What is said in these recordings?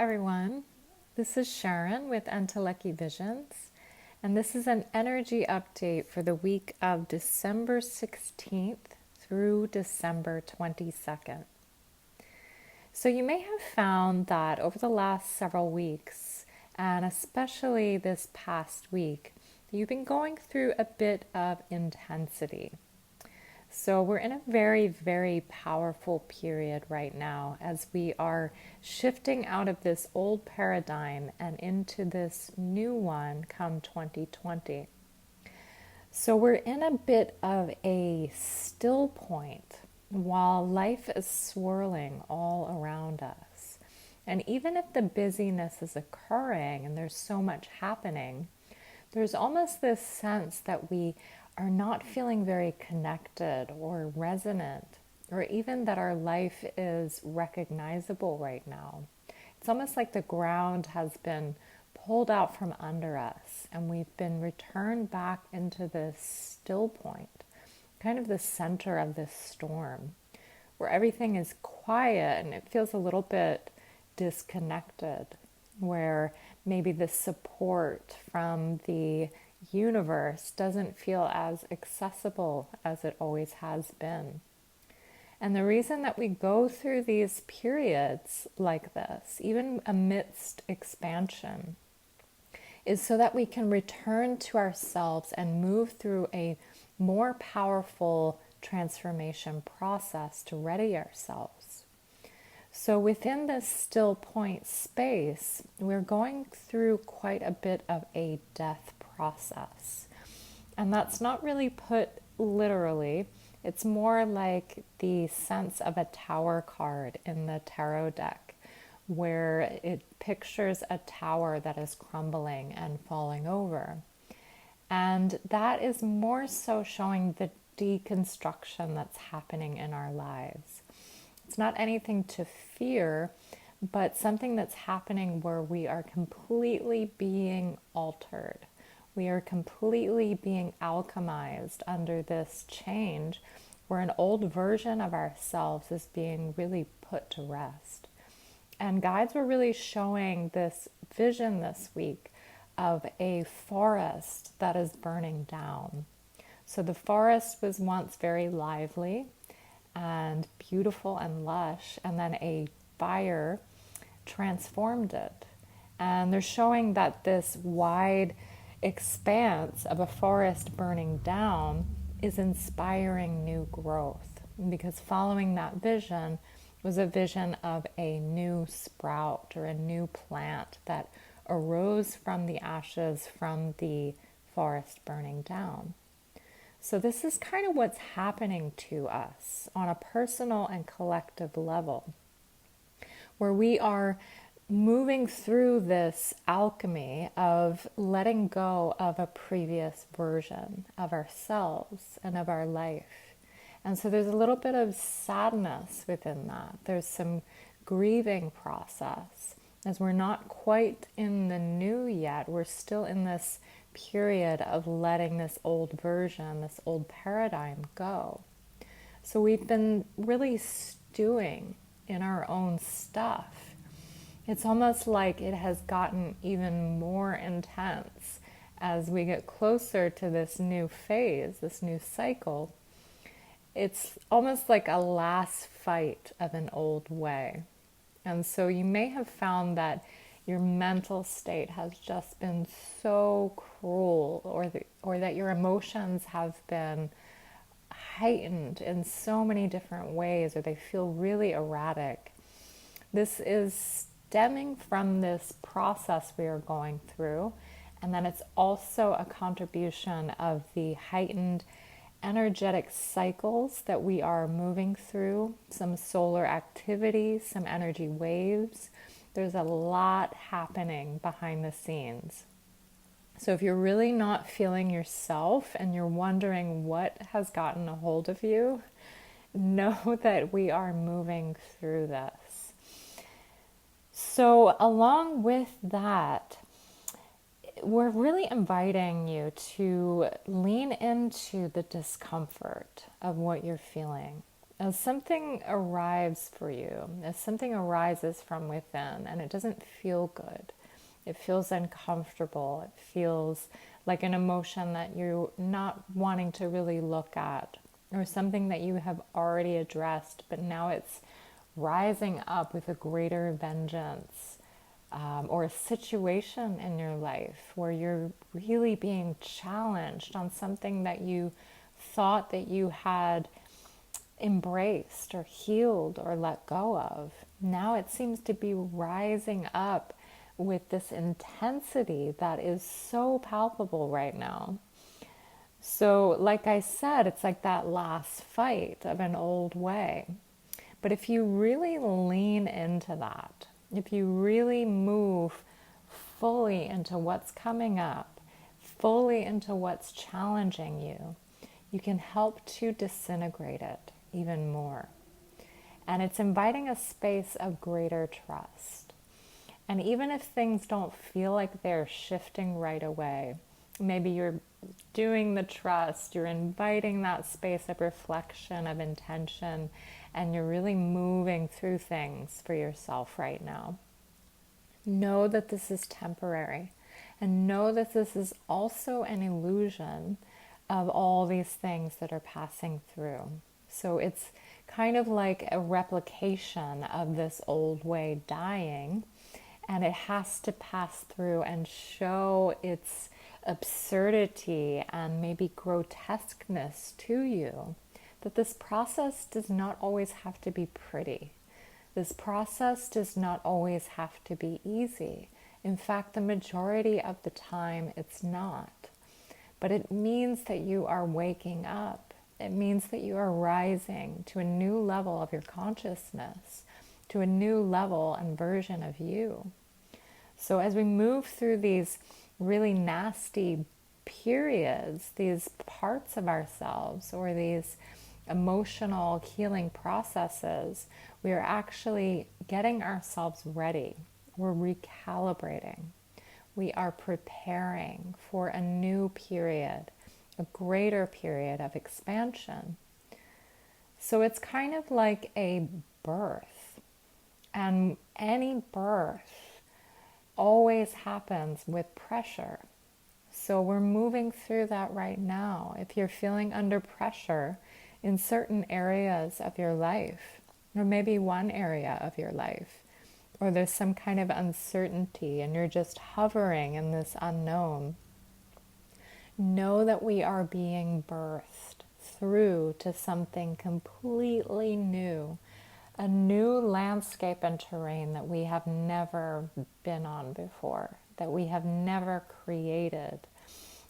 everyone. This is Sharon with Entelechy Visions, and this is an energy update for the week of December 16th through December 22nd. So you may have found that over the last several weeks, and especially this past week, you've been going through a bit of intensity. So we're in a very, very powerful period right now as we are shifting out of this old paradigm and into this new one come 2020. So we're in a bit of a still point while life is swirling all around us. And even if the busyness is occurring and there's so much happening, there's almost this sense that we are not feeling very connected or resonant, or even that our life is recognizable right now. It's almost like the ground has been pulled out from under us and we've been returned back into this still point, kind of the center of this storm, where everything is quiet and it feels a little bit disconnected, where maybe the support from the universe doesn't feel as accessible as it always has been. And the reason that we go through these periods like this, even amidst expansion, is so that we can return to ourselves and move through a more powerful transformation process to ready ourselves. So within this still point space, we're going through quite a bit of a death process. And that's not really put literally. It's more like the sense of a tower card in the tarot deck, where it pictures a tower that is crumbling and falling over. And that is more so showing the deconstruction that's happening in our lives. It's not anything to fear, but something that's happening where we are completely being altered. We are completely being alchemized under this change, where an old version of ourselves is being really put to rest. And guides were really showing this vision this week of a forest that is burning down. So the forest was once very lively and beautiful and lush, and then a fire transformed it. And they're showing that this wide expanse of a forest burning down is inspiring new growth, because following that vision was a vision of a new sprout or a new plant that arose from the ashes from the forest burning down. So this is kind of what's happening to us on a personal and collective level, where we are moving through this alchemy of letting go of a previous version of ourselves and of our life. And so there's a little bit of sadness within that. There's some grieving process, as we're not quite in the new yet. We're still in this period of letting this old version, this old paradigm go. So we've been really stewing in our own stuff. It's almost like it has gotten even more intense as we get closer to this new phase, this new cycle. It's almost like a last fight of an old way. And so you may have found that your mental state has just been so cruel, or that your emotions have been heightened in so many different ways, or they feel really erratic. This is stemming from this process we are going through, and then it's also a contribution of the heightened energetic cycles that we are moving through, some solar activity, some energy waves. There's a lot happening behind the scenes. So if you're really not feeling yourself and you're wondering what has gotten a hold of you, know that we are moving through this. So along with that, we're really inviting you to lean into the discomfort of what you're feeling. as something arrives for you, as something arises from within and it doesn't feel good, it feels uncomfortable, it feels like an emotion that you're not wanting to really look at, or something that you have already addressed, but now it's rising up with a greater vengeance, or a situation in your life where you're really being challenged on something that you thought that you had embraced or healed or let go of. Now it seems to be rising up with this intensity that is so palpable right now. So, like I said, it's like that last fight of an old way. But if you really lean into that, if you really move fully into what's coming up, fully into what's challenging you, you can help to disintegrate it even more. And it's inviting a space of greater trust. And even if things don't feel like they're shifting right away, maybe you're doing the trust, you're inviting that space of reflection, of intention, and you're really moving through things for yourself right now. Know that this is temporary, and know that this is also an illusion of all these things that are passing through. So it's kind of like a replication of this old way dying, and it has to pass through and show its absurdity and maybe grotesqueness to you. That this process does not always have to be pretty. This process does not always have to be easy. In fact, the majority of the time it's not. But it means that you are waking up. It means that you are rising to a new level of your consciousness, to a new level and version of you. So as we move through these really nasty periods, these parts of ourselves, or these emotional healing processes, we are actually getting ourselves ready. We're recalibrating. We are preparing for a new period, a greater period of expansion. So it's kind of like a birth. And any birth always happens with pressure. So we're moving through that right now. If you're feeling under pressure in certain areas of your life, or maybe one area of your life, or there's some kind of uncertainty and you're just hovering in this unknown, know that we are being birthed through to something completely new, a new landscape and terrain that we have never been on before, that we have never created.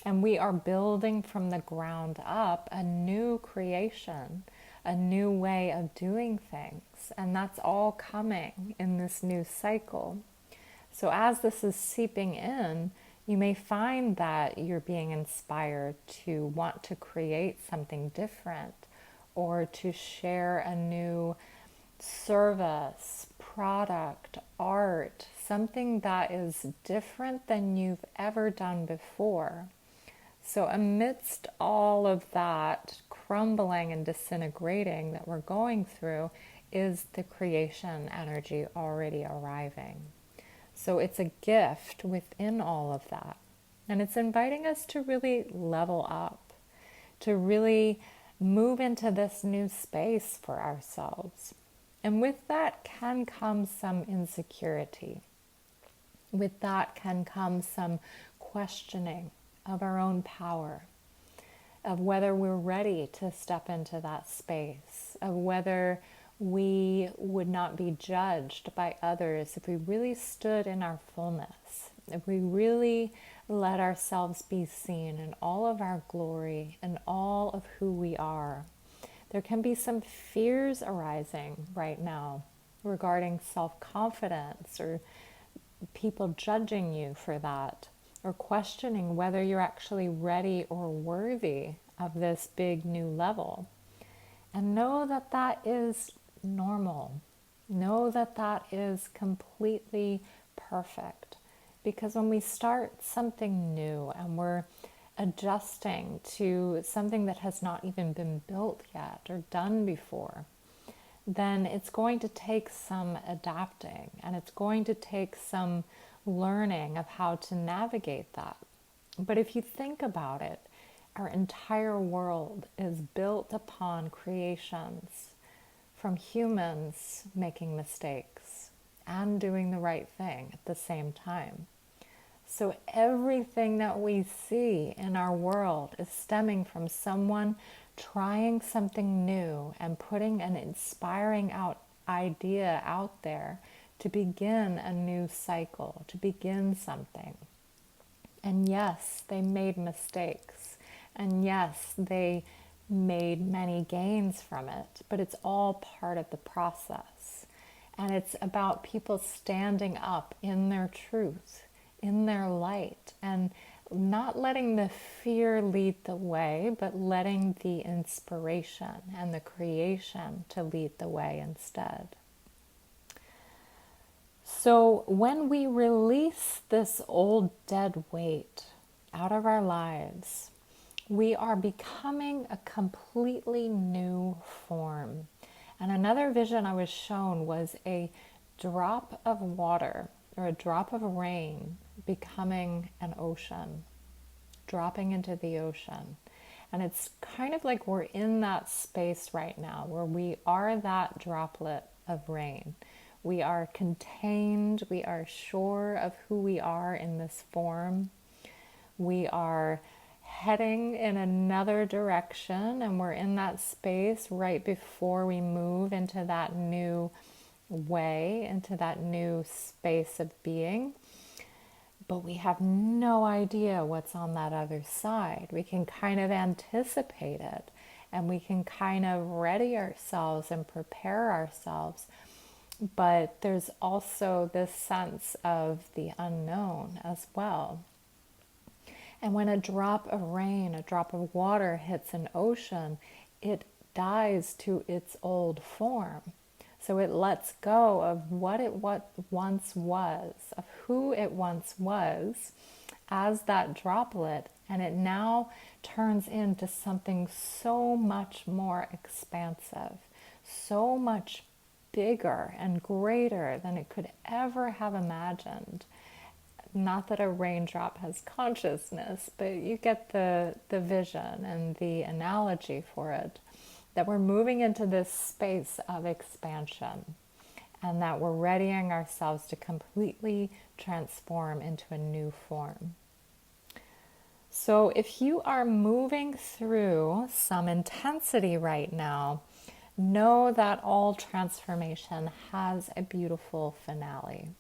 And we are building from the ground up a new creation, a new way of doing things. And that's all coming in this new cycle. So as this is seeping in, you may find that you're being inspired to want to create something different, or to share a new service, product, art, something that is different than you've ever done before. So amidst all of that crumbling and disintegrating that we're going through is the creation energy already arriving. So it's a gift within all of that. And it's inviting us to really level up, to really move into this new space for ourselves. And with that can come some insecurity. With that can come some questioning of our own power, of whether we're ready to step into that space, of whether we would not be judged by others if we really stood in our fullness, if we really let ourselves be seen in all of our glory and all of who we are. There can be some fears arising right now regarding self-confidence, or people judging you for that, or questioning whether you're actually ready or worthy of this big new level. And know that that is normal. Know that that is completely perfect. Because when we start something new and we're adjusting to something that has not even been built yet or done before, then it's going to take some adapting, and it's going to take some learning of how to navigate that. But if you think about it, our entire world is built upon creations from humans making mistakes and doing the right thing at the same time. So everything that we see in our world is stemming from someone trying something new and putting an inspiring idea out there to begin a new cycle, to begin something. And yes, they made mistakes. And yes, they made many gains from it, but it's all part of the process. And it's about people standing up in their truth, in their light, and not letting the fear lead the way, but letting the inspiration and the creation to lead the way instead. So when we release this old dead weight out of our lives, we are becoming a completely new form. And another vision I was shown was a drop of water or a drop of rain becoming an ocean, dropping into the ocean. And it's kind of like we're in that space right now where we are that droplet of rain. We are contained, we are sure of who we are in this form. We are heading in another direction, and we're in that space right before we move into that new way, into that new space of being. But we have no idea what's on that other side. We can kind of anticipate it, and we can kind of ready ourselves and prepare ourselves. But there's also this sense of the unknown as well. And when a drop of rain, a drop of water hits an ocean, it dies to its old form. So it lets go of what once was, of who it once was as that droplet, and it now turns into something so much more expansive, so much bigger and greater than it could ever have imagined. Not that a raindrop has consciousness, but you get the vision and the analogy for it, that we're moving into this space of expansion and that we're readying ourselves to completely transform into a new form. So if you are moving through some intensity right now, know that all transformation has a beautiful finale.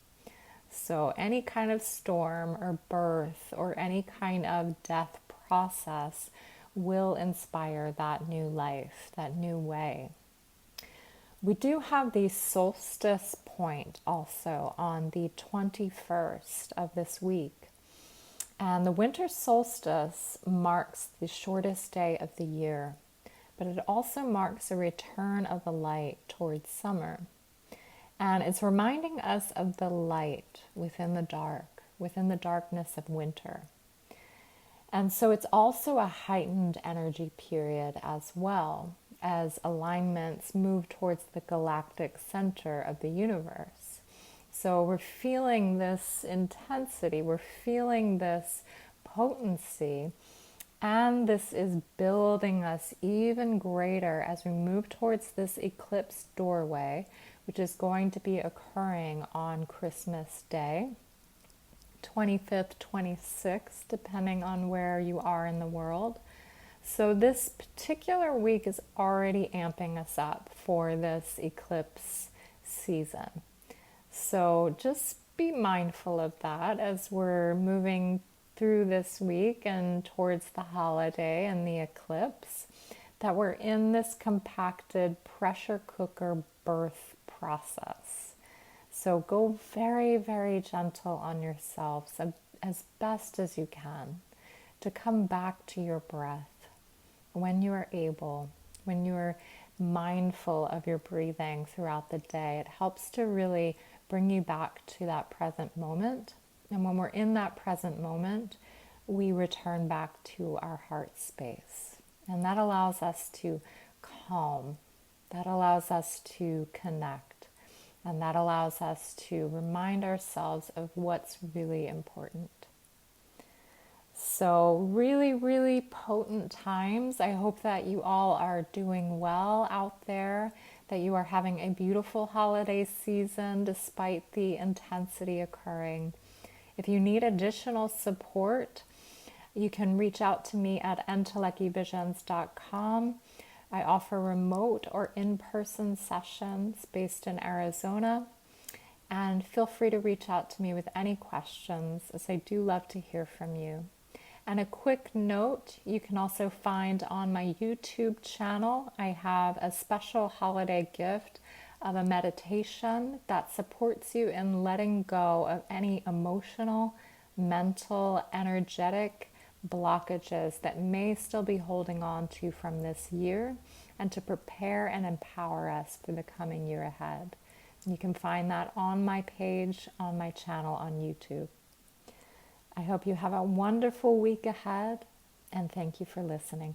So any kind of storm or birth or any kind of death process will inspire that new life, that new way. We do have the solstice point also on the 21st of this week. And the winter solstice marks the shortest day of the year, but it also marks a return of the light towards summer. And it's reminding us of the light within the dark, within the darkness of winter. And so it's also a heightened energy period as well, as alignments move towards the galactic center of the universe. So we're feeling this intensity, we're feeling this potency, and this is building us even greater as we move towards this eclipse doorway, which is going to be occurring on Christmas Day, 25th, 26th, depending on where you are in the world. So this particular week is already amping us up for this eclipse season. So just be mindful of that as we're moving through this week and towards the holiday and the eclipse, that we're in this compacted pressure cooker birth process. So go very, very gentle on yourselves as best as you can to come back to your breath when you are able, when you are mindful of your breathing throughout the day. It helps to really bring you back to that present moment. And when we're in that present moment, we return back to our heart space. And that allows us to calm, that allows us to connect, and that allows us to remind ourselves of what's really important. So really, really potent times. I hope that you all are doing well out there, that you are having a beautiful holiday season despite the intensity occurring. If you need additional support, you can reach out to me at entelekivisions.com. I offer remote or in-person sessions based in Arizona. And feel free to reach out to me with any questions, as I do love to hear from you. And a quick note, you can also find on my YouTube channel, I have a special holiday gift of a meditation that supports you in letting go of any emotional, mental, energetic blockages that may still be holding on to from this year, and to prepare and empower us for the coming year ahead. You can find that on my page, on my channel on YouTube. I hope you have a wonderful week ahead, and thank you for listening.